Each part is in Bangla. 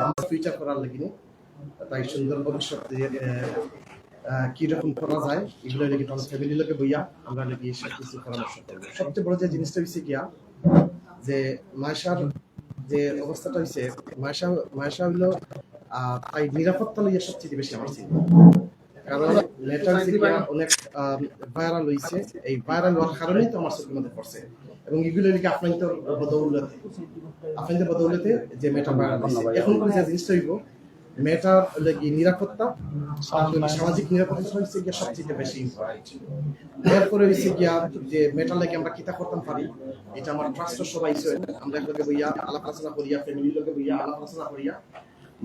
আমার ফিউচার করার লাগিনি তাই সুন্দর ভবিষ্যৎ কিরকম করা যায় এগুলো লেগে তোমার ফ্যামিলির লোকে বইয়া আমরা লেগে সব কিছু পরামর্শ করবো। সবচেয়ে বড় যে জিনিসটা হয়েছে গিয়া যে মায়েশার যে অবস্থাটা হয়েছে মায়েশা হইলো তাই নিরাপত্তা লইয়া সবচেয়ে বেশি আমার চিন্তা। কারণ লেটার অনেক ভাইরাল হয়েছে, এই ভাইরাল হওয়ার কারণেই তো আমার চোখের মধ্যে পড়ছে এবং এগুলো লিখে আপনাদের বদৌলতে যে মেয়েটা ভাইরাল হয়েছে। এখন যে জিনিসটা হইব মেয়েটার লাগি নিরাপত্তা সামাজিক নিরাপত্তা হচ্ছে গিয়া সবচেয়ে বেশি ইম্পর্টেন্ট। এরপরে হয়েছে গিয়া যে মেয়েটার লাগে আমরা কিতা করতাম পারি, এটা আমার ট্রাস্টের সবাই আমরা একলগে বইয়া আলাপ আলোচনা করিয়া ফ্যামিলির লগে বইয়া আলাপ আলোচনা করিয়া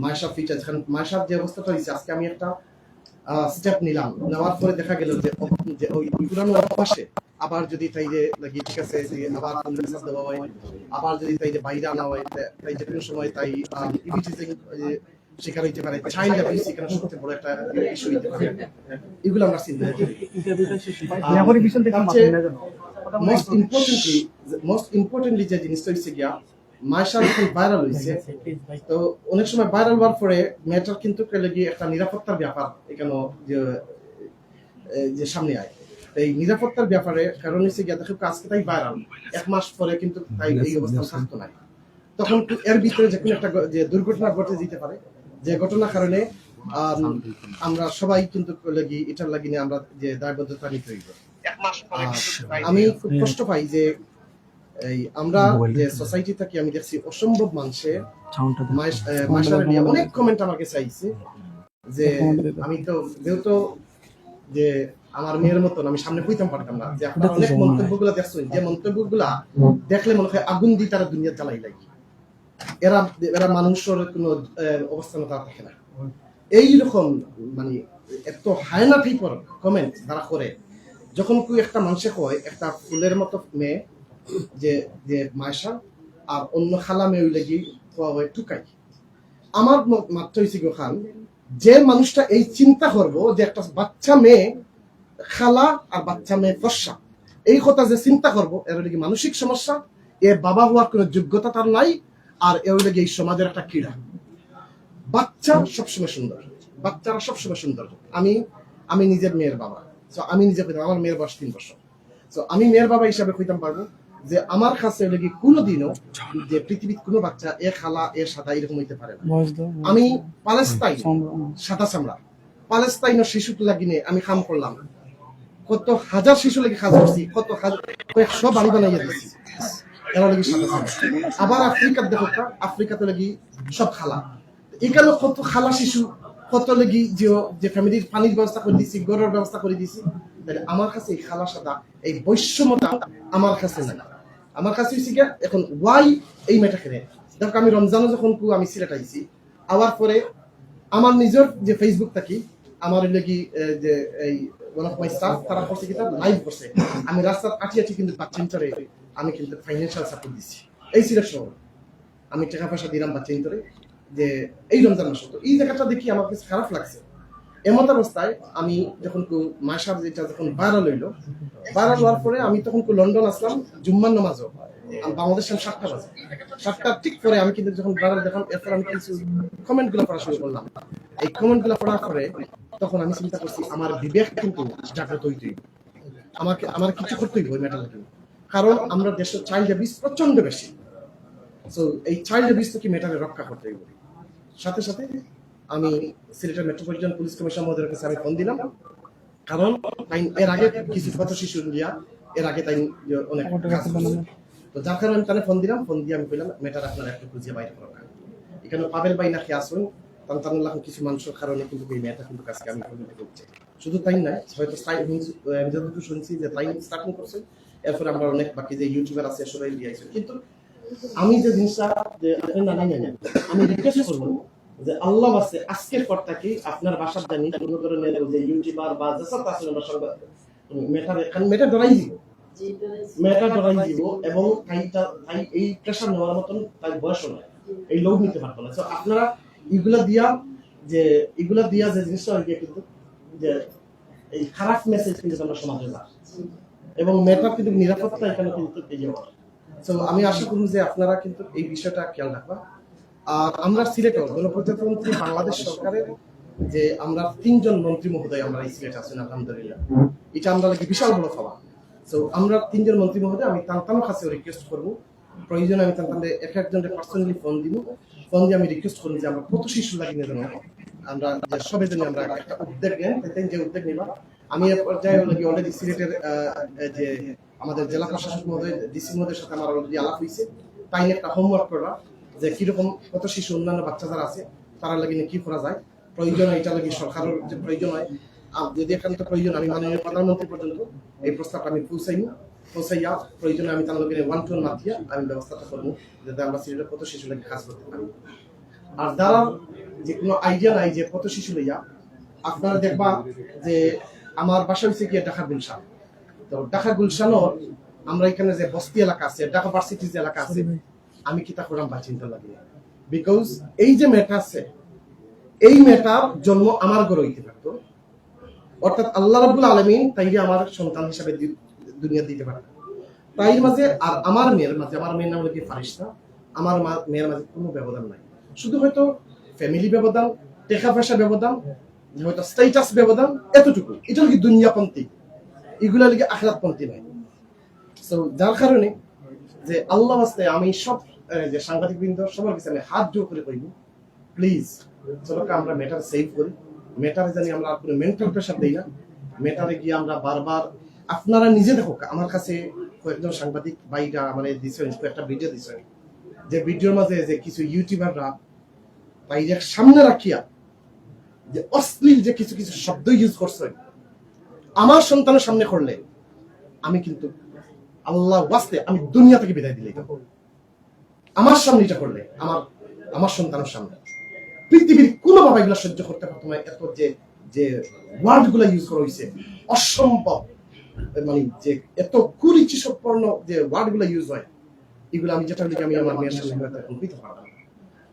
মায়েশা ফিচার মায়েশার যে অবস্থাটা হয়েছে আজকে আমি একটা স্টেপ নিলাম, নেওয়ার পরে দেখা গেল যে ওই পুরানো অভ্যাসে আবার যদি তাই যে লাগি ঠিক আছে যে আবার মেসেজ দেওয়া হয়, আবার যদি তাই যে বাইরে আনা হয়, তাই যে কোনো সময় তাই ইভিটিজিং শিকার হইতে পারে, চাইল্ড অ্যাবিউজ এখানে সবচেয়ে বড় একটা ইস্যু হইতে পারে। এগুলো আমরা চিন্তা করি। মোস্ট ইম্পর্টেন্টলি যে জিনিসটা হচ্ছে গিয়া মায়েশা যখন ভাইরাল হয়েছে, তো অনেক সময় ভাইরাল হওয়ার পরে মেয়েটার কিন্তু একটা নিরাপত্তার ব্যাপার এখানে যে সামনে আয়। এই নিরাপত্তার ব্যাপারে কারণ হচ্ছে গিয়া দেখো আজকে তাই ভাইরাল, 1 মাস পরে কিন্তু তাই এই অবস্থা থাকতো না। তখন এর ভিতরে যে কোনো একটা যে দুর্ঘটনা ঘটে যেতে পারে, যে ঘটনার কারণে আমরা সবাই কিন্তু এটার লাগি আমরা যে দায়বদ্ধতা নিতে হইব। আমি খুব কষ্ট পাই যে এই আমরা যে সোসাইটি থাকি আমি দেখছি অসম্ভব মানুষে মায়েশার নিয়ে অনেক কমেন্ট আমাকে চাইছে যে আমি তো যেহেতু যে আমার মেয়ের মতন আমি সামনে কইতাম পারতাম না, যে আপনারা অনেক মন্তব্যগুলো দেখছেন যে মন্তব্যগুলা দেখলে মনে হয় আগুন দিয়ে তারা দুনিয়া জ্বালাই লাগে, এরা মানুষের কোনো অবস্থান তারা থাকে না। এইরকম মানে এত হায়না টাইপের কমেন্ট তারা করে যখন কেউ একটা মানুষে কয় একটা ফুলের মতো মেয়ে যে যে মায়েশা আর অন্য খালা মেয়ে লাগি কোয়া হয় টুকাই। আমার মাত্র হয়েছে খান যে মানুষটা এই চিন্তা করবো যে একটা বাচ্চা মেয়ে খালা আর বাচ্চা মেয়ে ফর্সা, এই কথা যে চিন্তা করবো এর লাগি মানসিক সমস্যা, এ বাবা হওয়ার কোনো যোগ্যতা তার নাই, আর এর লাগি এই সমাজের একটা ক্রীড়া। বাচ্চা সবসময় সুন্দর, বাচ্চারা সবসময় সুন্দর। আমি নিজের মেয়ের বাবা, আমি নিজে কইতাম আমার মেয়ের বয়স 3 বছর, আমি মেয়ের বাবা হিসাবে কইতাম পারবো যে আমার কাছে লাগি কোনোদিনও যে পৃথিবীর কোনো বাচ্চা এ খালা এর সাদা এরকম হইতে পারে না। আমি পালেস্তাইন সাদা চামড়া পালেস্তাইনের শিশুকে লাগিনে আমি কাম করলাম, কত হাজার শিশু লাগি কাজ করছি, কত কয়েকশো বাড়ি বানাইয়া দিচ্ছি এরা লাগি সাদা চামড়া। আবার আফ্রিকার দেখো আফ্রিকাতে লাগি সব খালা, এখানে কত খালা শিশু, কত লাগি যে ফ্যামিলির পানির ব্যবস্থা করে দিছি, গড়ের ব্যবস্থা করে দিছি। তাহলে আমার কাছে এই খালা সাদা এই বৈষম্যতা আমার কাছে নাই। আমার কাছে হচ্ছে গিয়া এখন ওয়াই এই মেয়েটা খেলে দেখো আমি রমজানে যখন আমি সিলেট আইছি আবার পরে আমার নিজের যে ফেসবুক থাকি আমার লাগি যে এই ওয়ান অফ মাই স্টাফ তারা করছে কি তার লাইভ করছে, আমি রাস্তার আটি কিন্তু বাচ্চা ইন্টারে আমি কিন্তু ফাইন্যান্সিয়াল সাপোর্ট দিচ্ছি এই সিলেট শহরে, আমি টাকা পয়সা দিলাম বাচ্চা ইন্টারে যে এই রমজান মাস। তো এই জায়গাটা দেখি আমার কাছে খারাপ লাগছে। এমত অবস্থায় আমি যখন মায়েশার যেটা যখন ভাইরাল হইলো, ভাইরাল হওয়ার পরে আমি তখন লন্ডন আসলাম জুম্মার নামাজও বাংলাদেশ 7টা বাজে, 7টার ঠিক পরে আমি কিন্তু যখন ভাইরাল দেখলাম এরপর আমি কিছু কমেন্ট গুলো পড়া শুরু করলাম। এই কমেন্ট গুলো পড়ার পরে তখন আমি চিন্তা করছি আমার বিবেক কিন্তু জাগ্রত হইতেই, আমার কিছু করতেই ওই মেটাল লাগে, কারণ আমরা দেশের চাইল্ড অ্যাবিউজ প্রচন্ড বেশি। সো এই চাইল্ড অ্যাবিউজ থেকে মেটালে রক্ষা করতে হবে। সাথে সাথে আমি সিলেটের মেট্রোপলিটন পুলিশ কমিশনার মহোদয়ের কাছে আমি ফোন দিলাম, কারণ এর আগে কিছু কত শিশু দিয়া এর আগে তাই অনেক কাজ করছে। তো যার কারণে আমি তাহলে ফোন দিলাম, ফোন দিয়ে আমি কইলাম মেটার আপনারা একটু খুঁজে বাইরে করা, এখানে পাবেল ভাই নাকি আসুন তান্তানুল্লাহ কিছু মানুষের কারণে কিন্তু এই মেয়েটা কিন্তু কাজকে আমি করছি। শুধু তাই নয়, হয়তো আমি যতটুকু শুনছি যে তাই স্টার্টিং করছে, এরপরে আমরা অনেক বাকি যে ইউটিউবার আছে সবাই দিয়েছে। কিন্তু আমি যে জিনিসটা যে আমি রিকোয়েস্ট করবো যে আল্লাহ আছে আজকের পরটা কি আপনার বাসার জানি কোনো ধরনের যে ইউটিউবার বা যেসব আছে সংবাদ মেটা ডরাই দিব, মেটা ডরাই দিব এবং তাই এই প্রেশার নেওয়ার মতন তাই বয়স নয়, এই লোক নিতে পারবো না। আপনারা এগুলা দিয়া যে জিনিসটা হয় কিন্তু যে এই খারাপ মেসেজ কিন্তু আমরা সমাজে না, এবং মেটার কিন্তু নিরাপত্তা এখানে কিন্তু এই আমি আশা করব যে আপনারা কিন্তু এই বিষয়টা খেয়াল রাখবা। আর আমরা সিলেটে গণপ্রজাতন্ত্রী বাংলাদেশ সরকারের যে আমরা 3 জন মন্ত্রী মহোদয় আমরা এই সিলেটে আছেন আলহামদুলিল্লাহ, এটা আমরা লাগি বিশাল বড় পাওয়া। তো আমরা 3 জন মন্ত্রী মহোদয় আমি তান্তানোর কাছে রিকোয়েস্ট করবো, প্রয়োজনে আমি তান্তানদের এক একজনের পার্সোনালি ফোন দিব, ফোন দিয়ে আমি রিকোয়েস্ট করবো যে আমরা কত শিশু লাগিয়ে যেন আমরা সবাই জন্য আমরা একটা উদ্যোগ নেন, যে উদ্যোগ নিবা। আমি এ পর্যায়ে অলরেডি সিলেটের যে আমাদের জেলা প্রশাসক মহোদয় ডিসি মহোদয়ের সাথে আমার অলরেডি আলাপ হয়েছে, তাই একটা হোমওয়ার্ক করা যে কিরকম কত শিশু অন্যান্য বাচ্চা যারা আছে তারা লাগে কি করা যায়, প্রয়োজন এটা লাগে সরকারের যে প্রয়োজন হয়, যদি একান্ত প্রয়োজন আমি মাননীয় প্রধানমন্ত্রী পর্যন্ত এই প্রস্তাবটা আমি পৌঁছাইয়া প্রয়োজনে আমি তার লগে 1-to-1 মাতিয়া আমি ব্যবস্থাটা করবো যাতে আমরা সিলেটের কত শিশু লাগে কাজ করতে পারি। আর যারা যে কোনো আইডিয়া নাই যে কত শিশু লইয়া, আপনারা দেখবা যে আমার বাসা হচ্ছে কি ঢাকা গুলশান। তো ঢাকা গুলশানও আমরা এখানে যে বস্তি এলাকা আছে, ঢাকা ভার্সিটি যে এলাকা আছে, আমি কি তা করাম বা চিন্তা লাগে, বিকজ এই যে মেয়েটা আছে এই মেয়েটার জন্ম আমার ঘরে হইতে পারতো, অর্থাৎ আল্লাহ রাব্বুল আলামিন তাইকে আমার সন্তান হিসাবে দুনিয়া দিতে পারে। তাই মাঝে আর আমার মেয়ের মাঝে, আমার মেয়ের নাম হলো কি ফারিস্তা, আমার মেয়ের মাঝে কোনো ব্যবধান নাই, শুধু হয়তো ফ্যামিলি ব্যবধান, টাকা পয়সা ব্যবধান, হয়তো স্ট্যাটাস ব্যবধান, এতটুকু। এটা কি দুনিয়াপন্থী, এগুলা লিগে আখিরাতপন্থী নাই। সো যার কারণে যে আল্লাহ বাস্তে আমি সব যে সাংবাদিক বৃন্দ সবার কাছে আমি হাত জোর করে কইব, প্লিজ চলো আমরা মেটার সেভ করি, মেটারে জানি আমরা কোনো মেন্টাল প্রেশার দেই না, মেটারে গিয়ে আমরা বারবার আপনারা নিজে দেখো। আমার কাছে কয়েকজন সাংবাদিক ভাইরা মানে দিছে একটা ভিডিও দিছে, যে ভিডিওর মাঝে যে কিছু ইউটিউবাররা বাইরে সামনে রাখিয়া যে অশ্লীল যে কিছু কিছু শব্দ ইউজ করছে আমার সন্তানের সামনে করলে আমি কিন্তু আল্লাহ ওয়াস্তে আমি দুনিয়া থেকে বিদায় দিলে, আমার সামনে এটা করলে আমার সন্তানের সামনে পৃথিবীর কোনো বাবা এগুলো সহ্য করতে পারতো না। এত যে ওয়ার্ড গুলা ইউজ করা হয়েছে অসম্ভব, মানে যে এত কুরুচিপূর্ণ যে ওয়ার্ড গুলা ইউজ হয়, এগুলো আমি যেটা আমি আমার মেয়ের সামনে হইতে পারবো না।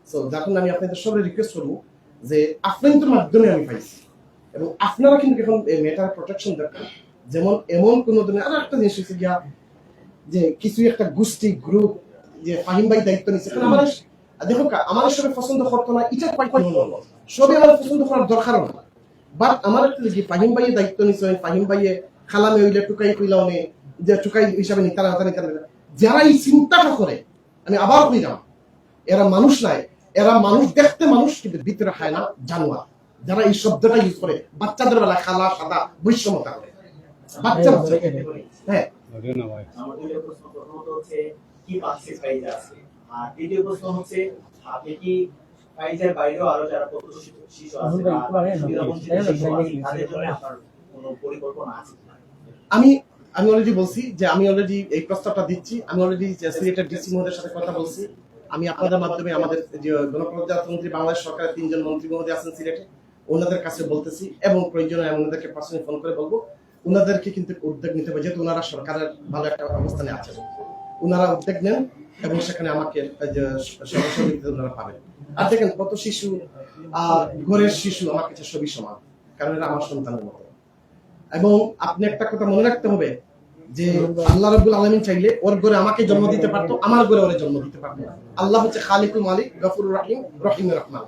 সো যখন আমি আপনাদের সবাই রিকোয়েস্ট করবো যে আপনাদের মাধ্যমে আমি পাইছি, এবং আপনারা কিন্তু এখন মেটার প্রোটেকশন দরকার। যেমন এমন কোনো ধরনের আর একটা জিনিস হচ্ছে গিয়া যে কিছু একটা গোষ্ঠী গ্রুপ যে ফাহিম ভাই দায়িত্ব নিচ্ছে, কারণ আমার দেখো আমার সবাই পছন্দ করতো না, এটা সবই আমার পছন্দ করার দরকার না, বাট আমার কি ফাহিম ভাইয়ের দায়িত্ব নিচ্ছে, ফাহিম ভাইয়ে খালামে হইলে টুকাই কইলাও নে যে টুকাই হিসাবে নিতারা যারা এই চিন্তাটা করে, আমি আবার কইলাম এরা মানুষ নাই, এরা মানুষ দেখতে মানুষ কিন্তু ভিতরে খায় না জানোয়ার। যারা এই শব্দটা ইউজ করে বাচ্চাদের বেলা খালা সাদা বৈষম্যতা করে বাচ্চা হ্যাঁ। আমাদের প্রশ্ন প্রথমত হচ্ছে কি পাচ্ছে ফাইজা আছে, আর দ্বিতীয় প্রশ্ন হচ্ছে আপনি কি ফাইজার বাইরেও আরো যারা প্রতিষ্ঠিত শিশু আছে তাদের জন্য আপনার কোনো পরিকল্পনা আছে? আমি অলরেডি বলছি যে আমি অলরেডি এই প্রস্তাবটা দিচ্ছি, আমি অলরেডি সিলেটের ডিসি মহোদয়ের সাথে কথা বলছি, আমি আপনাদের মাধ্যমে আমাদের যে গণপ্রজাতন্ত্রী বাংলাদেশ সরকারের 3 জন মন্ত্রী মহোদয় আছেন সিলেটে, ওনাদের কাছে বলতেছি, এবং প্রয়োজনে আমি ওনাদেরকে পার্সোনালি ফোন করে বলবো ওনাদেরকে কিন্তু উদ্যোগ নিতে হবে, যেহেতু ওনারা সরকারের ভালো একটা অবস্থানে আছেন, ওনারা উদ্যোগ নেন এবং সেখানে আমাকে সহযোগিতা ওনারা পাবেন। আর দেখেন কত শিশু আর ঘরের শিশু আমার কাছে সবই সমান, কারণ এরা আমার সন্তানের মতো। এবং আপনি একটা কথা মনে রাখতে হবে যে আল্লাহ রাব্বুল আলামিন চাইলে ওর ঘরে আমাকে জন্ম দিতে পারতো, আমার ঘরে ওরে জন্ম দিতে পারতো। আল্লাহ হচ্ছে খালিকুল মালিক, গফুরুর রহিম, রহিমুর রহমান।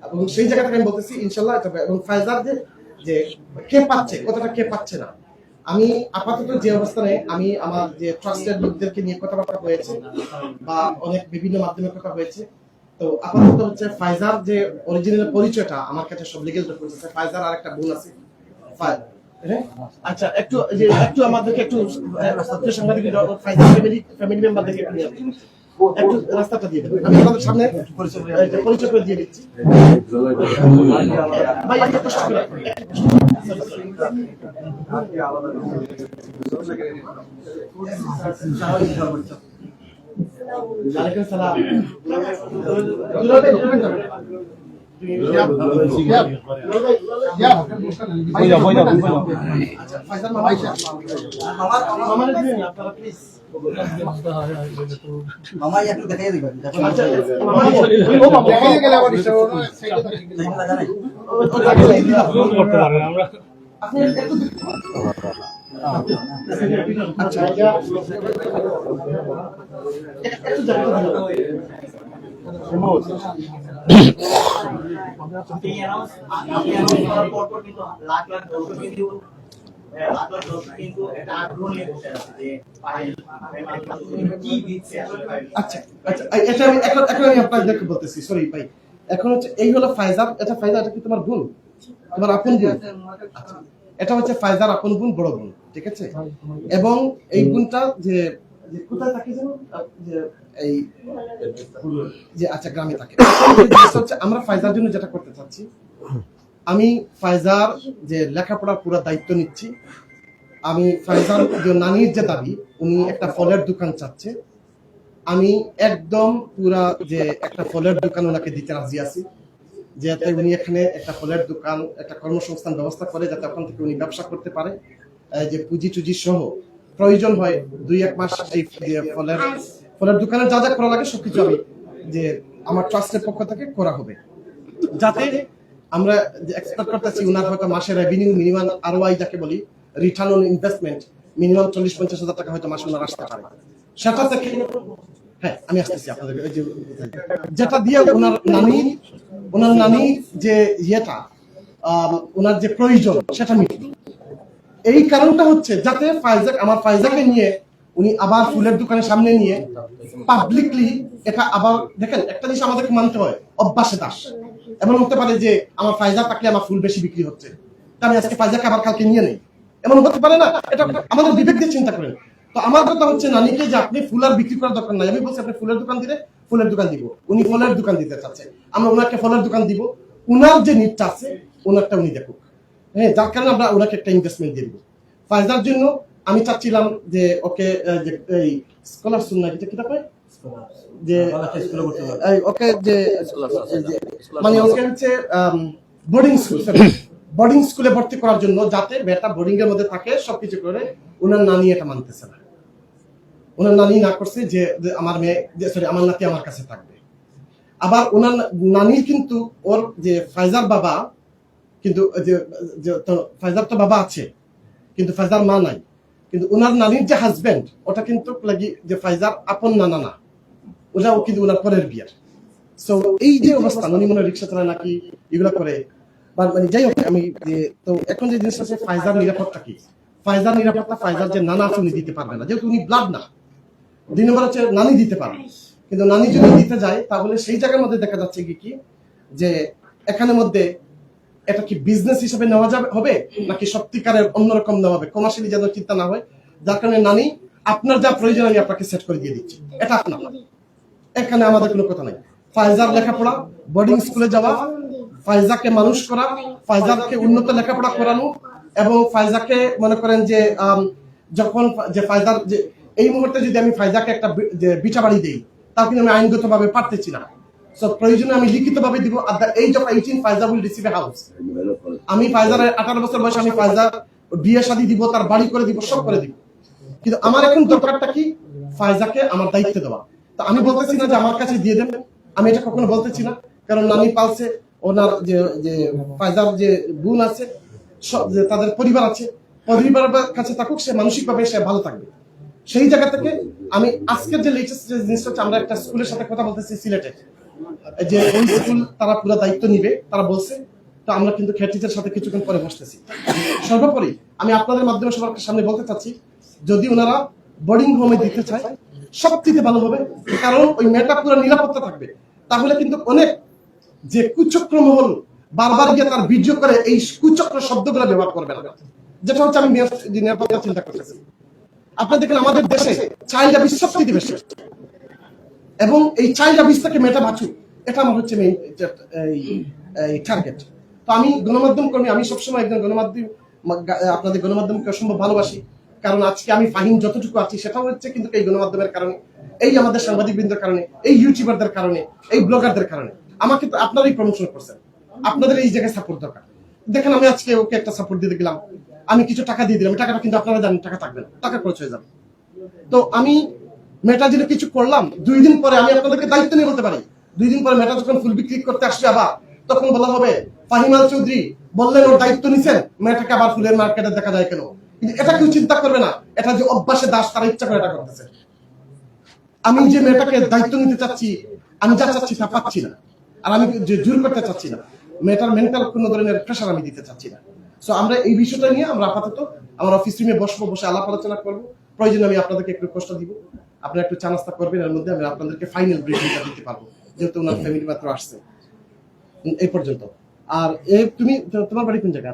এবং সেই জায়গা থেকে আমি বলতেছি ইনশাআল্লাহ। এবং ফায়জার যে কে পাচ্ছে, কথাটা কে পাচ্ছে না, আমি আপাতত যে অবস্থানে আমি আমার যে ট্রাস্টেড লোকদেরকে নিয়ে কথাবার্তা হয়েছে বা অনেক বিভিন্ন মাধ্যমে কথা হয়েছে, তো আপাতত হচ্ছে ফায়জার যে অরিজিনাল পরিচয়টা আমার কাছে সব লিগ্যাল ডকুমেন্টস আছে। ফায়জার আর একটা বোন আছে আচ্ছা, একটু আমাদেরকে একটু সাংবাদিক ফ্যামিলি মেম্বারদেরকে একটু রাস্তাটা দিয়ে দেবেন, আমি আপনাদের সামনে পরিচয় করে দিয়ে দিচ্ছি। ভাই একটু কষ্ট করে ওয়ালাইকুম সালাম। মামা একটু দেখাই দিবেন আপনি announce করার পর কিন্তু লাখ লাখ দর্শক কিন্তু একটা আগ্রহ নিয়ে বসে আছে যে ফাইল কি দিচ্ছে আসলে ফাইল। আচ্ছা আচ্ছা এটা আমি এখন আমি আপনাদেরকে বলতেছি, সরি ভাই। এখন হচ্ছে এই হলো ফাইজার, এটা ফাইজার, এটা কি তোমার বোন, তোমার আপন বোন? আচ্ছা, এটা হচ্ছে ফাইজার আপন বোন, বড় বোন, ঠিক আছে? এবং এই বোনটা যে যে কোথায় থাকে জানো, যে এই যে আচ্ছা গ্রামে থাকে। হচ্ছে আমরা ফাইজার জন্য যেটা করতে চাচ্ছি, আমি ফাইজার যে লেখাপড়ার পুরো দায়িত্ব নিচ্ছি। আমি ফাইজার যে নানির যে দাবি, উনি একটা ফলের দোকান চাচ্ছে, আমি একদম পুরা যে একটা ফলের দোকান ওনাকে দিতে রাজি আছি, যাতে উনি এখানে একটা ফলের দোকান, একটা কর্মসংস্থান ব্যবস্থা করে, যাতে ওখান থেকে উনি ব্যবসা করতে পারে, যে পুঁজি টুজি সহ প্রয়োজন হয় 2-1 মাস এই ফলের দোকানে যা যা করা লাগে সবকিছু আমি যে আমার ট্রাস্টের পক্ষ থেকে করা হবে, যাতে আমরা এক্সপেক্ট করতেছি উনার হয়তো মাসের রেভিনিউ মিনিমাম আরওআই যাকে বলি, রিটার্ন অন ইনভেস্টমেন্ট, মিনিমাম 40-50 হাজার টাকা হয়তো মাসে ওনার আসতে পারে। সেটা থেকে হ্যাঁ আমি আসতেছি আপনাদের, যেটা দিয়ে ওনার নানির যে ইয়েটা, ওনার যে প্রয়োজন সেটা মিটবে। এই কারণটা হচ্ছে যাতে আমার ফাইজাকে নিয়ে উনি আবার ফুলের দোকানের সামনে নিয়ে পাবলিকলি এটা আবার দেখেন, একটা জিনিস আমাদেরকে মানতে হয়, অভ্যাসে দাস। এমন হতে পারে যে আমার ফাইজা থাকলে আমার ফুল বেশি বিক্রি হচ্ছে, তা আমি আজকে ফাইজাকে আবার কালকে নিয়ে নেই, এমন হতে পারে না। এটা আমাদের বিবেক দিয়ে চিন্তা করেন। তো আমার কথা হচ্ছে নানিকে যে আপনি ফুল আর বিক্রি করার দরকার নাই, আমি বলছি আপনি ফুলের দোকান দিলে ফুলের দোকান দিব, উনি ফলের দোকান দিতে চাচ্ছে, আমরা ওনাকে ফলের দোকান দিব, উনার যে নিডটা আছে ওনারটা উনি দেখুক। হ্যাঁ, যার কারণে আমরা ওনাকে একটা ইনভেস্টমেন্ট দিয়ে দিব। ফাইজার জন্য আমি চাচ্ছিলাম যে ওকে যে এই স্কলারশিপ না কিটা পায়, যে ওকে যে মানে ওকে হচ্ছে বোর্ডিং স্কুলে ভর্তি করার জন্য, যাতে মেয়েটা বোর্ডিং এর মধ্যে থাকে, সবকিছু করে। ওনার নানি এটা মানতেছে না, ওনার নানি না করছে যে আমার মেয়ে, সরি আমার নাতি আমার কাছে থাকবে। আবার ওনার নানির কিন্তু ওর যে ফাইজার বাবা, কিন্তু ফাইজার তো বাবা আছে কিন্তু ফাইজার মা নাই, কিন্তু ওনার নানির যে হাজবেন্ড ওটা কিন্তু লাগি যে ফাইজার আপন নানা না, ওটাও কিন্তু ওনার পরের বিয়ের। সো এই যে অবস্থা, উনি মনে রিক্সা চালায় নাকি এগুলো করে, মানে যাই হোক আমি তো এখন যে জিনিসটা আছে, ফাইজার নিরাপত্তা কি? ফাইজার নিরাপত্তা, ফাইজার যে নানা আছে উনি দিতে পারবে না, যেহেতু উনি ব্লাড না। 2 নম্বর হচ্ছে নানি দিতে পারবে, কিন্তু নানি যদি দিতে যায় তাহলে সেই জায়গার মধ্যে দেখা যাচ্ছে কি যে এখানের মধ্যে এটা কি বিজনেস হিসেবে নেওয়া যাবে হবে, নাকি সত্যিকারের অন্যরকম নেওয়া হবে, কমার্শিয়ালি যেন চিন্তা না হয়। যার কারণে নানি আপনার যা প্রয়োজন আমি আপনাকে সেট করে দিয়ে দিচ্ছি, এটা আপনার, এখানে আমাদের কোনো কথা নাই। ফাইজার লেখাপড়া, বোর্ডিং স্কুলে যাওয়া, ফাইজাকে মানুষ করা, ফাইজাকে উন্নত লেখাপড়া করানো, এবং ফাইজাকে মনে করেন যে যখন যে ফাইজার যে এই মুহূর্তে যদি আমি ফাইজাকে একটা যে বিটা বাড়ি দেই, তাও কিন্তু আমি আইনগতভাবে পারতেছি না। সো প্রয়োজনে আমি লিখিতভাবে দিব, at the age of 18 Faiza will receive a house। আমি ফাইজারের 18 বছর বয়সে আমি ফাইজার বিয়ে শাদী দিব, তার বাড়ি করে দিব, সব করে দিব। কিন্তু আমার এখন দরকারটা কি? ফাইজাকে আমার দায়িত্ব দেওয়া। তো আমি বলতেছি না যে আমার কাছে দিয়ে দেন, আমি এটা কখনো বলতেছি না, কারণ নানি পালছে, ওনার যে ফাইজার যে বোন আছে, সব যে তাদের পরিবার আছে, পরিবারের কাছে থাকুক, সে মানসিকভাবে সে ভালো থাকবে। সেই জায়গা থেকে আমি আজকের যে লেটেস্ট যে জিনিসটা হচ্ছে, আমরা একটা স্কুলের সাথে কথা বলতেছি সিলেটে, যে ওই স্কুল তারা পুরো দায়িত্ব নিবে, তারা বলছে। তো আমরা কিন্তু হেড টিচারের সাথে কিছুক্ষণ পরে বসতেছি। সর্বোপরি আমি আপনাদের মাধ্যমে সবার সামনে বলতে চাচ্ছি, যদি ওনারা বোর্ডিং হোমে দিতে চায় সবথেকে ভালো হবে, কারণ ওই মেয়েটা পুরো নিরাপত্তা থাকবে। তাহলে কিন্তু অনেক যে কুচক্র মহল বারবার গিয়ে তার ভিডিও করে এই কুচক্র শব্দগুলো ব্যবহার করবে না, যেটা হচ্ছে আমি নিরাপত্তা চিন্তা করতেছি। আপনারা দেখেন আমাদের দেশে চাইল্ড অ্যাবিউজ সবথেকে বেশি, এবং এই চাইল্ড অ্যাবিউজ থেকে মেয়েটা বাঁচুক, এটা আমার হচ্ছে মেইন টার্গেট। তো আমি গণমাধ্যম কর্মী, আমি সবসময় একজন গণমাধ্যম, আপনাদের গণমাধ্যমকে অসম্ভব ভালোবাসি, কারণ আজকে আমি ফাহিম যতটুকু আছি সেটাও হচ্ছে কিন্তু এই গণমাধ্যমের কারণে, এই আমাদের সাংবাদিকবৃন্দের কারণে, এই ইউটিউবারদের কারণে, এই ব্লগারদের কারণে। আমাকে তো আপনারাই প্রমোশন করছেন, আপনাদের এই জায়গায় সাপোর্ট দরকার। দেখেন আমি আজকে ওকে একটা সাপোর্ট দিয়ে গেলাম, আমি কিছু টাকা দিয়ে দিলাম, টাকাটা কিন্তু আপনারা জানেন টাকা থাকবে না, টাকা খরচ হয়ে যাবে। তো আমি মেয়েটা যদি কিছু করলাম, 2 দিন পরে আমি আপনাদেরকে দায়িত্ব নিয়ে বলতে পারি, 2 দিন পরে মেয়েটা যখন ফুল বিক্রি করতে আসবে আবার, তখন বলা হবে ফাহিম আল চৌধুরী বললেন ওর দায়িত্ব নিছেন, মেয়েটাকে আবার ফুলের মার্কেটে দেখা যায় কেন? কিন্তু এটা কেউ চিন্তা করবে না, এটা যে অভ্যাসে দাস, তারা ইচ্ছা করে এটা করতেছে। আমি যে মেয়েটাকে দায়িত্ব নিতে চাচ্ছি, আমি যা চাচ্ছি তা পাচ্ছি না, আর আমি যে জোর করতে চাচ্ছি না, মেয়েটার মেন্টাল কোনো ধরনের প্রেশার আমি দিতে চাচ্ছি না। সো আমরা এই বিষয়টা নিয়ে আমরা আপাতত আমার অফিস রুমে বসে আলাপ আলোচনা করবো। প্রয়োজনে আমি আপনাদেরকে একটু কষ্ট দিব, আপনারা একটু চা নাস্তা করবেন, এর মধ্যে আমি আপনাদেরকে ফাইনাল ব্রিফিংটা দিতে পারবো, যেহেতু ওনার ফ্যামিলি মাত্র আসছে এই পর্যন্ত। আর তুমি তোমার বাড়ি কোন জায়গা?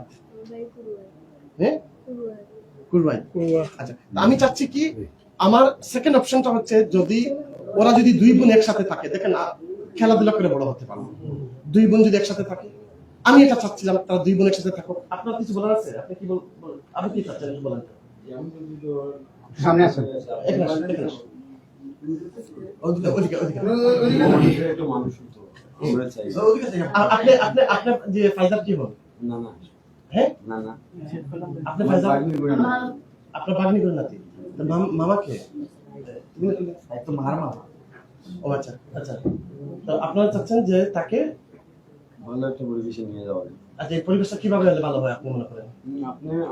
হ্যাঁ, কুরবাই। আচ্ছা, আমি চাচ্ছি কি, আমার সেকেন্ড অপশনটা হচ্ছে যদি ওরা যদি 2 বোন একসাথে থাকে, দেখেন খেলাধুলা করে বড় হতে পারবো, 2 বোন যদি একসাথে থাকে, আমি এটা চাচ্ছিলাম তারা 2 বোন একসাথে থাকুক। আপনার কিছু বলার আছে? আপনি কি আপনি কি চাচ্ছেন বলেন? সামনে আসেন। আপনার যে ফায়দা কি হবে? হ্যাঁ, আপনি ফায়দা আপনার বাগনি করে নাতি মামাকে তো মার মা। ও আচ্ছা আচ্ছা, তো আপনারা চাচ্ছেন যে তাকে ভালো একটা পরিবেশে নিয়ে যাওয়া যায়। আচ্ছা, এই পরিবেশটা কিভাবে হলে ভালো হয় আপনি মনে করেন?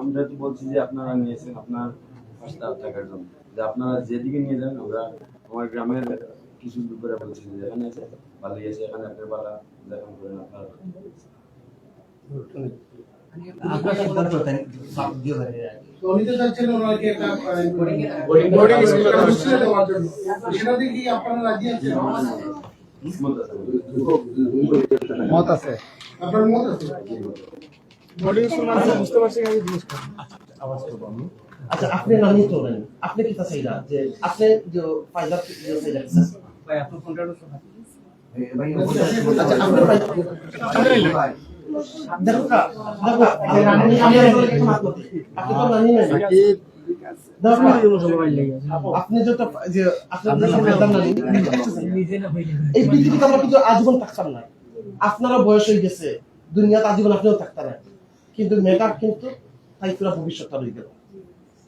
আমরা তো বলছি যে আপনারা নিয়েছেন আপনার 5,000 টাকার জন্য, যে আপনারা যেদিকে নিয়ে যান, আমরা আমার গ্রামের কিছু করে বলছি যে এখানে আছে ভালোই আছে, এখানে আপনার বালা যেমন করেন আপনারা। আপনার সিদ্ধান্ত দেন, সব দিয়ে দেন। উনি তো চাচ্ছেন ওনাকে একটা বোর্ডিং স্কুলে দেওয়ার জন্য, সেটা দিয়ে কি আপনারা রাজি আছেন? মত আছে। আপনার মত আছে? বোর্ডিং স্কুল মানে বুঝতে পারছি আমি জিজ্ঞেস করি। আওয়াজ করব আমি। আচ্ছা, আপনি নানি তো নেন, আপনি কি চাইরা যে আপনি যে ফায়দা যে চাইরা ভাই আপনার ফোনটা তো আচ্ছা, আপনি দেখো দেখো আমি একটু মাত করতে, আপনি তো নানি নেন, আপনি যত যে আপনাদের ফায়দা নানি এই পৃথিবীতে আমরা কিন্তু আজীবন থাকতাম না, আপনারও বয়স হয়ে গেছে, দুনিয়াতে আজীবন আপনিও থাকতেন না, কিন্তু মেয়েটার কিন্তু তাই পুরো ভবিষ্যৎটা রয়ে গেল।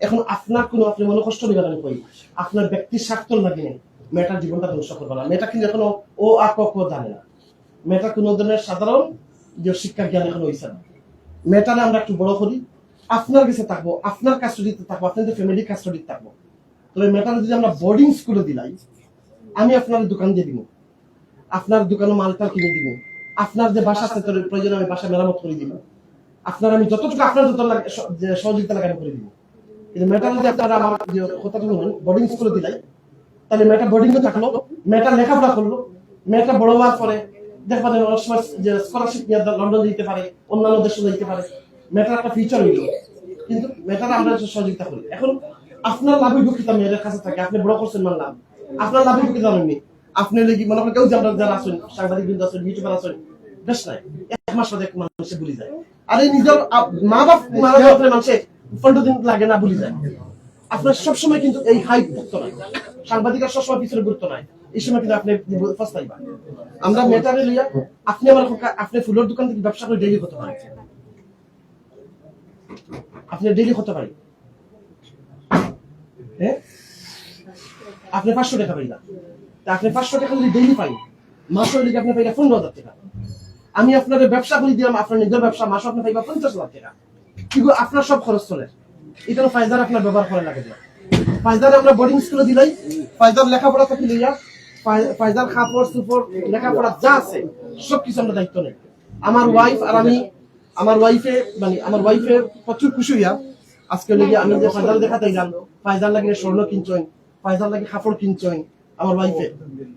এখন আপনার কোনো আপনি মনে কষ্ট নেবেন আমি কই, আপনার ব্যক্তির স্বার্থ লাগিয়ে মেয়েটার জীবনটা ধ্বংস করবে না। মেয়েটা কিন্তু এখনো ও আ ক খ জানে না, মেয়েটা কোনো ধরনের সাধারণ যে শিক্ষা জ্ঞান এখনো হয়েছে না। মেয়েটারে আমরা একটু বড় করি, আপনার কাছে থাকবো, আপনার কাস্টডিতে থাকবো, আপনাদের ফ্যামিলি কাস্টডিতে থাকবো। তবে মেয়েটারে যদি আমরা বোর্ডিং স্কুলে দিলাই, আমি আপনার দোকান দিয়ে দিব, আপনার দোকানে মালটা কিনে দিব, আপনার যে বাসা আছে তোর প্রয়োজন আমি বাসা মেরামত করে দিব, আপনার আমি যতটুকু আপনার যত সহযোগিতা লাগে আমি করে দিব। কিন্তু মেয়েটা যদি আপনারা আমার যে কথাটা শুনুন, বোর্ডিং স্কুলে দিলাই, তাহলে মেয়েটা বোর্ডিং এ থাকলো, মেয়েটা লেখাপড়া করলো, মেয়েটা বড় হওয়ার পরে দেখবেন অনেক সময় যে স্কলারশিপ নিয়ে লন্ডন যেতে পারে, অন্যান্য দেশে যেতে পারে, মেয়েটার একটা ফিউচার হইল। কিন্তু মেয়েটার আমরা সহযোগিতা করি। এখন আপনার লাভের বক্তৃতা মেয়েদের কাছে থাকে, আপনি বড় করছেন মানলাম, আপনার লাভের বক্তৃতা হয়নি, আপনি লেগে মনে করেন কেউ যে আমরা যারা আছেন সাংবাদিক বৃন্দ আছেন, ইউটিউবার আছেন, বেশ নাই 1 মাস বাদে মানুষে ভুলে যায়। আর এই নিজের মা বাপ মারা যাওয়ার পরে মানুষে 15 দিন লাগে না ভুলে যায়। আপনার সবসময় কিন্তু এই হাইপ গুরুত্ব নাই, সাংবাদিকের সবসময় পিছনে গুরুত্ব নাই, এই সময় কিন্তু আপনি ফস্তাইবা। আমরা মেটারে লইয়া আপনি আমার আপনি ফুলের দোকান থেকে ব্যবসা করে ডেইলি করতে পারেন, আপনি ডেইলি করতে পারেন, হ্যাঁ আপনি 500 টাকা পাইলা, তা আপনি 500 টাকা যদি ডেইলি পাই, মাসে হইলে আপনি পাইলা 15,000 টাকা। আমি আপনার ব্যবসা করে দিলাম, আপনার নিজের ব্যবসা, মাসে আপনি পাইবা 50,000 টাকা। কিন্তু আপনার সব খরচ চলে, এটা ফায়দার আপনার ব্যবহার করে লাগে। ফায়দার আমরা বোর্ডিং স্কুলে দিলাই, ফায়দার লেখাপড়া থেকে লইয়া ফায়দার খাপড় সুপড় লেখাপড়া যা আছে সবকিছু আমরা দায়িত্ব নেই। আমার ওয়াইফ আর আমি, আমার ওয়াইফে প্রচুর খুশি হইয়া আজকে লেগে আমি যে ফায়দার দেখাতে গেলাম, ফায়দার লাগে স্বর্ণ কিনছই, ফায়দার লাগে খাপড় কিনছই আমার ওয়াইফে,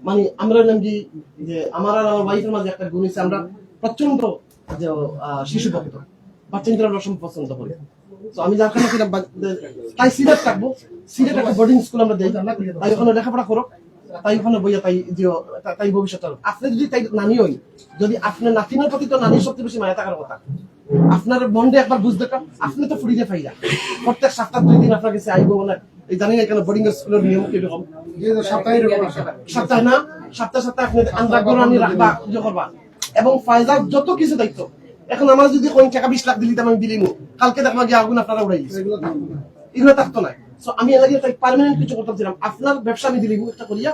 মানে আমরা নাকি যে আমার আর আমার ওয়াইফের মাঝে একটা গুণ হচ্ছে, আমরা প্রচন্ড যে শিশু ভক্ত, বাচ্চা আমরা সব পছন্দ করি। তো আমি যার কারণে তাই সিলেট থাকবো, সিলেট একটা বোর্ডিং স্কুল আমরা দেই, তাই ওখানে লেখাপড়া করো, তাই ওখানে বইয়া তাই ভবিষ্যৎ। আপনি যদি তাই নানি হই, যদি আপনার নাতিনের প্রতি তো নানির সবচেয়ে বেশি মায়া থাকার কথা, আপনার মনটা একবার বুঝতে আপনি তো ফুরিয়ে ফাইরা প্রত্যেক সপ্তাহ 2 দিন আপনার কাছে আইবো না। এই জানি না কেন বোর্ডিং স্কুলের নিয়ম কিরকম, সপ্তাহে না সপ্তাহে আপনি আন্দাগ্রহ আনি রাখবা, ইয়ে করবা, এবং ফায়দার যত কিছু দায়িত্ব। এখন আমার যদি কোন টাকা 20 লাখ দিলি আমি দিলিম, কালকে দেখবা গিয়ে আগুন আপনারা উড়াই দিচ্ছে, এগুলো থাকতো না। সো আমি এর আগে তাই পার্মানেন্ট কিছু করতেছিলাম, আপনার ব্যবসা আমি দিলিম একটা করিয়া,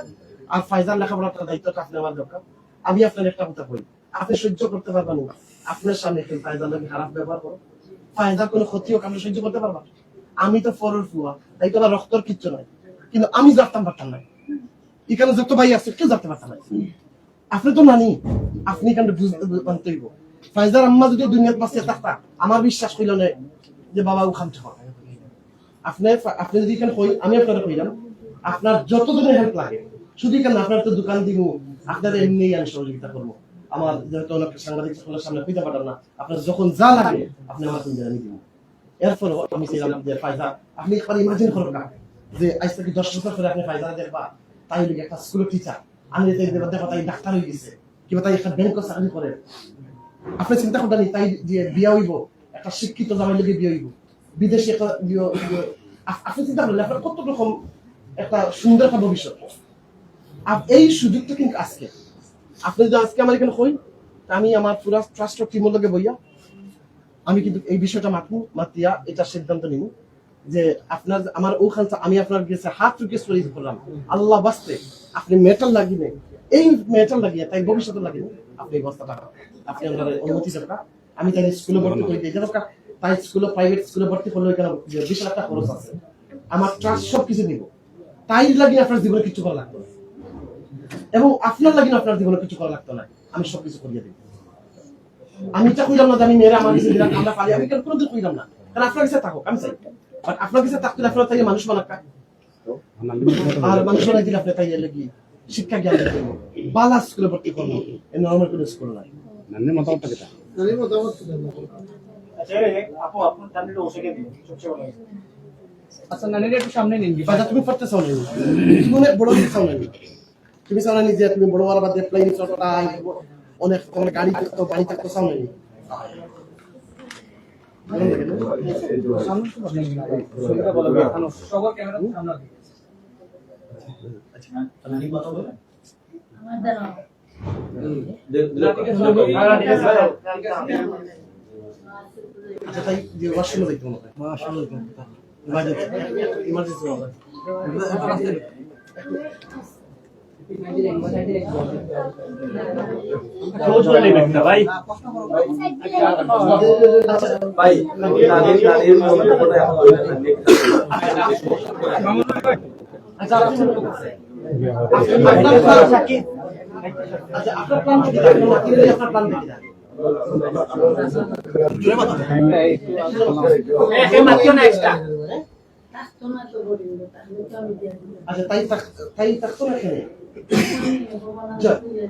আর ফায়দার লেখাপড়ার দায়িত্বটা আপনি আমার দরকার। আমি আপনার একটা কথা বলি, আপনি সহ্য করতে পারবেন না আপনার সামনে কেউ ফায়দার লাগে খারাপ ব্যবহার করো, ফায়দার কোনো ক্ষতি হোক আপনি সহ্য করতে পারবেন? আমি তো ফরের ফুয়া, তাই তো আমার রক্তর কিচ্ছু নাই, কিন্তু আমি জানতাম পারতাম না, এখানে যত ভাই আছে কেউ জানতে পারতাম না। আপনি তো নানি, আপনি কেন বুঝতে মানতে হইব। ফাইজার আম্মা যদি দুনিয়াত বাঁচিয়ে থাকতা, আমার বিশ্বাস হইল না যে বাবা ওখান থেকে আপনি যদি এখানে কই, আমি আপনারা কইলাম আপনার যত ধরনের হেল্প লাগে, শুধু কেন আপনার তো দোকান দিব, আপনার এমনি আমি সহযোগিতা করবো। আমার যেহেতু অনেক সাংবাদিক সকলের সামনে কইতে পারলাম না, আপনার যখন যা লাগে আপনি আমার সঙ্গে আমি দিব। এরপর আমি চাইলাম যে ফাইজা, আপনি একবার ইমাজিন করুন না যে আজ থেকে 10 বছর পরে আপনি ফাইজা দেখবা তাই লিখে একটা স্কুলের টিচার, আমি দেখবা তাই ডাক্তার হয়ে গেছে, কিংবা তাই একটা ব্যাংক চাকরি করে। আপনি চিন্তা করবেন তাই যে বিয়া হইব, একটা শিক্ষিত জামাই লোকে বিয়ে হইব, বিদেশে একটা আপনি চিন্তা করলেন আপনার কত রকম একটা সুন্দর একটা ভবিষ্যৎ। আর এই সুযোগটা কিন্তু আজকে আপনি যদি আজকে আমার এখানে হই, আমি আমার পুরো ট্রাস্ট টিমের লোকে বইয়া আমি কিন্তু এই বিষয়টা মাতিয়া এটা সিদ্ধান্ত নিব যে আপনার আমার ওখান আমি আপনার কাছে হাত রিকোয়েস্ট করলাম, আল্লাহ বাস্তে আপনি মেটাল লাগিয়ে এই মেটাল লাগিয়ে তাই ভবিষ্যতে লাগিয়ে আপনি এই বস্তাটা আপনি আমার অনুমতি দেবেন। আমি তাই স্কুলে ভর্তি করে দিই, তাই স্কুলে প্রাইভেট স্কুলে ভর্তি করলে এখানে 20 লাখ টাকা খরচ আছে, আমার ট্রাস্ট সব কিছু নিব, তাই লাগিয়ে আপনার জীবনে কিছু করা লাগতো না, এবং আপনার লাগিয়ে আপনার জীবনে কিছু করা লাগতো না, আমি সবকিছু করিয়ে দিব। আমি এটা কইলাম না যে আমি মেয়েরা আমার কাছে দিলাম, আমরা পারি, আমি কেন কোনোদিন কইলাম না, কারণ আপনার কাছে থাকুক আমি চাই, বাট আপনার কাছে থাকতে আপনার তাই মানুষ বানাকা, আর মানুষ বানাই দিলে আপনি তাই লাগি শিক্ষা জ্ঞান দিতে বালা স্কুলে ভর্তি করবো, নর্মাল কোনো স্কুল নাই। নানির মতামতটা কেটা? নানির মতামত কি? আচ্ছা আপু আপনার জানলে ওষুধে দিন সবচেয়ে ভালো হয়। আচ্ছা নানির একটু সামনে নিন। বাজা তুমি পড়তে চাও না, জীবনে বড় কিছু চাও না, তুমি চাও না যে তুমি বড় বড় বাদে প্লেন চড়তা অনেক তোমার গাড়ি থাকতো বাড়ি থাকতো চাও না। সবার ক্যামেরা সামনে দিকে। নানি কথা বলেন। আচ্ছা তাই যে ওয়াশরুমে যাইতে মনে হয়, ইমার্জেন্সি হবে। ক্লোজ করে নেবেন না ভাই। ভাই নানির মতামতটা এখন বললেন না, আচ্ছা আপনি মনে করছেন আপনার প্ল্যান কি? আপনার প্ল্যান দেখি না আচ্ছা তাই থাকতো না এখানে।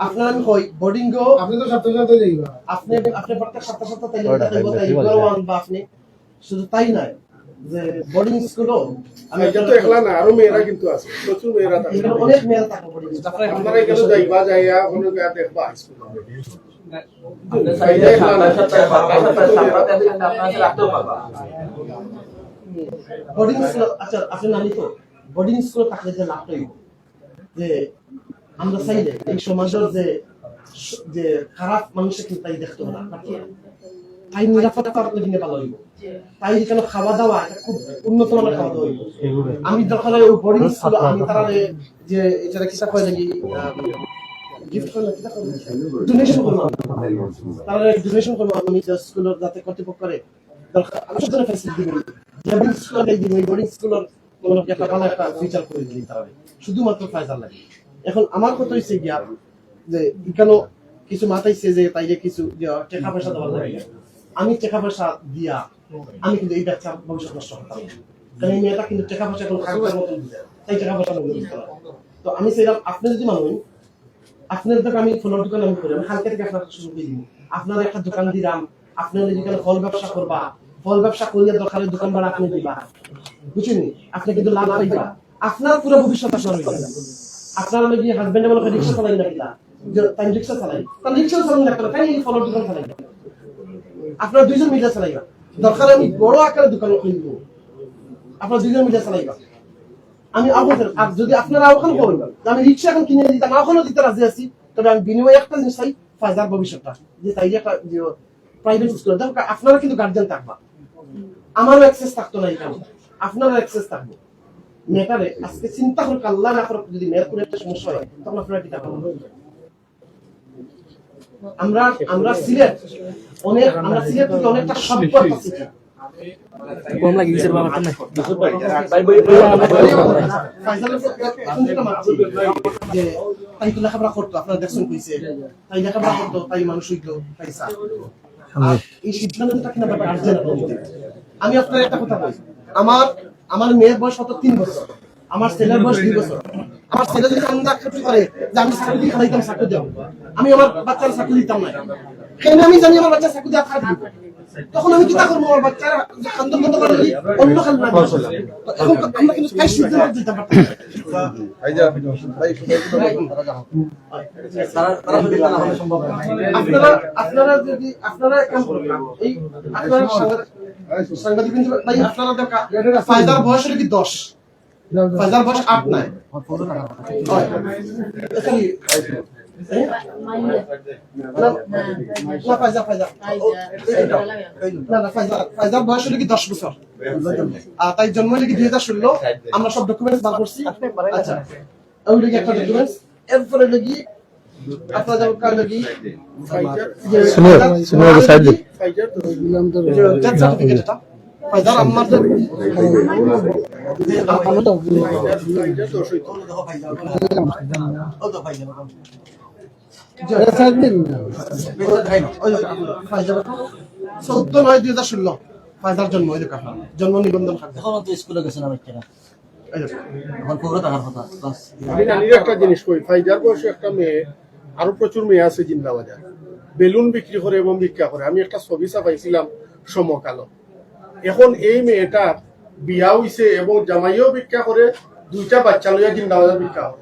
আপনার আমি কই বোর্ডিং গো, আপনি তো সপ্তাহে সপ্তাহে যাইবা, আপনি প্রত্যেক সপ্তাহে তাই বা আপনি শুধু তাই নয় যে বোর্ডিং স্কুলও আমি এটা তো একলা না, আরো মেয়েরা কিন্তু আছে, প্রচুর মেয়েরা থাকে। এখানে অনেক মেয়েরা থাকে বোর্ডিং আপনারা এখানে যাইবা, যাইয়া কোনো জায়গা দেখবা স্কুল। Boarding school. আচ্ছা আপনি নানি তো বোর্ডিং স্কুল থাকলে যে লাভটাই যে আমরা চাইলে এই সমাজের যে খারাপ মানুষের কিন্তু তাই দেখতে হবে না, তাই নিরাপত্তার দিনে ভালো হইব, তাই এখানে খাওয়া দাওয়া খুব উন্নত মানের খাওয়া দাওয়া হইব। আমি যখন ওই বোর্ডিং স্কুল আমি তারা যে এটা কিসা কয় নাকি গিফট করে কিসা করে ডোনেশন করব, তারা ডোনেশন করব আমি স্কুলের যাতে কর্তৃপক্ষ করে দরকার আমি সব ধরনের ফ্যাসিলিটি দিব, বোর্ডিং স্কুল এই দিব, বোর্ডিং স্কুলের কোনো একটা ভালো একটা ফিচার করে দিই তারা শুধুমাত্র ফায়দা লাগে। এখন আমার কথা হইছে গিয়া যে এখানে কিছু মাথাইছে যে তাইলে কিছু টাকা পয়সা দেওয়ার লাগে, আমি টাকা পয়সা দিয়া আমি কিন্তু এই বাচ্চার ভবিষ্যৎ নষ্ট করতাম না, কারণ এই মেয়েটা কিন্তু টাকা পয়সা এখন খাগড়ার মতন দিতে, তাই টাকা পয়সা মূল্য দিতে না। তো আমি চাইলাম আপনি যদি মানুষ আপনার দোকান আমি ফোনের দোকান আমি করি, আমি হালকা থেকে আপনার শুরু করে দিব, আপনার একটা দোকান দিলাম, আপনার যেখানে ফল ব্যবসা করবা, ফল ব্যবসা করিয়া দরকারের দোকান ভাড়া আপনি দিবা, বুঝছেন? আপনি কিন্তু লাভ পাইবা, আপনার পুরো ভবিষ্যৎ আপনার হয়ে যাবে। আপনার আমি হাজবেন্ডে বলে রিক্সা চালাই না কিনা, তাই রিক্সা চালাই, তাহলে রিক্সা চালান না তাই এই ফলের দোকান চালাই, আপনার দুইজন মিলে চালাইবা, দরকার আমি বড় আকারের দোকান খুলব, আপনার দুইজন মিলে চালাইবা। আমি আহ্বান আর যদি আপনারা আহ্বান করেন আমি রিক্সা এখন কিনে দিতাম, এখনও দিতে রাজি আছি, তবে আমি বিনিময়ে একটা জিনিস চাই, ফায়দার ভবিষ্যৎটা যে তাই একটা প্রাইভেট স্কুল দেখো আপনারা কিন্তু গার্জিয়ান থাকবা, আমারও অ্যাক্সেস থাকতো না এখানে, আপনারও অ্যাক্সেস থাকবো। মেয়েটারে আজকে চিন্তা করুক, আল্লাহ না করুক যদি মেয়ের কোনো একটা সমস্যা হয় তখন আপনারা কি থাকবেন? আমরা সিলেট আমরা সিলেট থেকে অনেকটা শব্দ শিখি, কম লাগে কিসের ব্যাপারটা না যে তাই তো লেখাপড়া করতো, আপনারা দেখছেন কইছে তাই লেখাপড়া করতো, তাই মানুষ হইতো, তাই স্যার। আর এই সিদ্ধান্তটা কিনা ব্যাপার গার্জিয়ান। আমি আপনার একটা কথা বলি, আমার মেয়ের বয়স হতো 3 বছর, আমার ছেলের বয়স 2 বছর। আমার ছেলে যদি আন্দা করতে পারে যে আমি চাকরি খাইতাম, চাকরি দেব, আমি আমার বাচ্চার চাকরি দিতাম না, কেন আমি জানি আমার বাচ্চা চাকরি দেওয়া খারাপ দিব, তখন আমি কি করবো? আমার বাচ্চার খাদ্য বন্ধ করে দিই, অন্য খাল না। এখন আমরা কিন্তু তাই সিদ্ধান্ত দিতাম পারতাম না। আপনারা যদি আপনারা কাম করবেন, এই আপনারা সাংবাদিক কিন্তু ভাই আপনারা দেখা ফায়দার বয়স হলো কি 10, ফায়দার বয়স 8 নাই। ফায়দার বয়স হলো কি 10 বছর, তাই জন্ম হলো কি 2016। আমরা সব ডকুমেন্টস বার করছি। আচ্ছা, ওই লাগি একটা ডকুমেন্টস, এরপরে লাগি আপনারা যখন কার লাগি শুনুন সাইড দিন। ফাইজার তো ডেথ সার্টিফিকেট, এটা ফায়দার আম্মার সাইড দিন না। 14/9/2016 ফায়দার জন্ম, ওই দেখা জন্ম নিবন্ধন কার্ড। এখনো তো স্কুলে গেছে না বাচ্চারা, এখন পৌর থাকার কথা ক্লাস। আমি নানির একটা জিনিস কই, ফাইজার বয়সে একটা মেয়ে, আরো প্রচুর মেয়ে আছে জিন্দাবাজার, বেলুন বিক্রি করে এবং ভিক্ষা করে। আমি একটা ছবি ছাপাইছিলাম সমকালো। এখন এই মেয়েটা বিয়া হইছে এবং জামাইও ভিক্ষা করে, 2টা বাচ্চা লইয়া জিন্দাবাজার ভিক্ষা করে।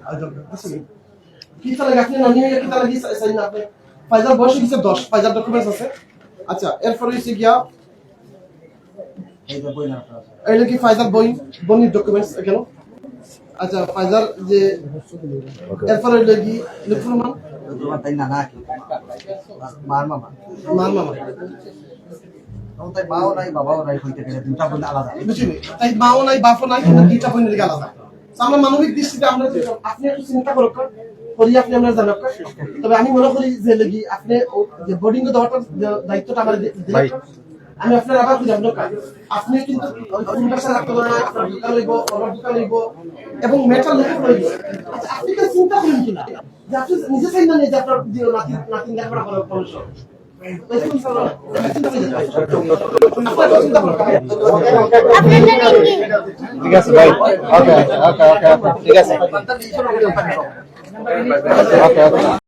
কি তাহলে আপনি নানি কি তাহলে কি চাই না আপনি? ফায়দার বয়স হচ্ছে 10, ফায়দার ডকুমেন্টস আছে। আচ্ছা, এরপর হইছে গিয়া এই যে বই না আপনারা এইটা কি ফায়দার বনির ডকুমেন্টস কেন? আচ্ছা, ফায়দার যে এরপর হইলো কি লিফরমান তোমার তাই না নাকি মার মামা মার মামা, তখন তাই মাও নাই বাবাও নাই, হইতে গেলে দুটা বোন আলাদা। বুঝিনি? তাই মাও নাই বাপও নাই, কিন্তু 2টা বোনের দিকে আলাদা। তো আমরা মানবিক দৃষ্টিতে আমরা আপনি একটু চিন্তা করুন, করি আপনি আমরা জানাব। তবে আমি মনে করি যে লাগি আপনি যে বোর্ডিং এ দেওয়াটার দায়িত্বটা আমার দিলেন, আমি আপনার আবার বুঝাবো না। আপনি কিন্তু কোনটা রাখতে পারেন, আপনার দোকান লইব, আমার দোকান লইব এবং মেটাল লেখা লইব। আচ্ছা, আপনি কি চিন্তা করেন কিনা যে আপনি নিজে চাই না যে আপনার নাতি লেখাপড়া করার সমস্যা? ঠিক আছে ভাই, ওকে ওকে ওকে ঠিক আছে, ওকে ওকে।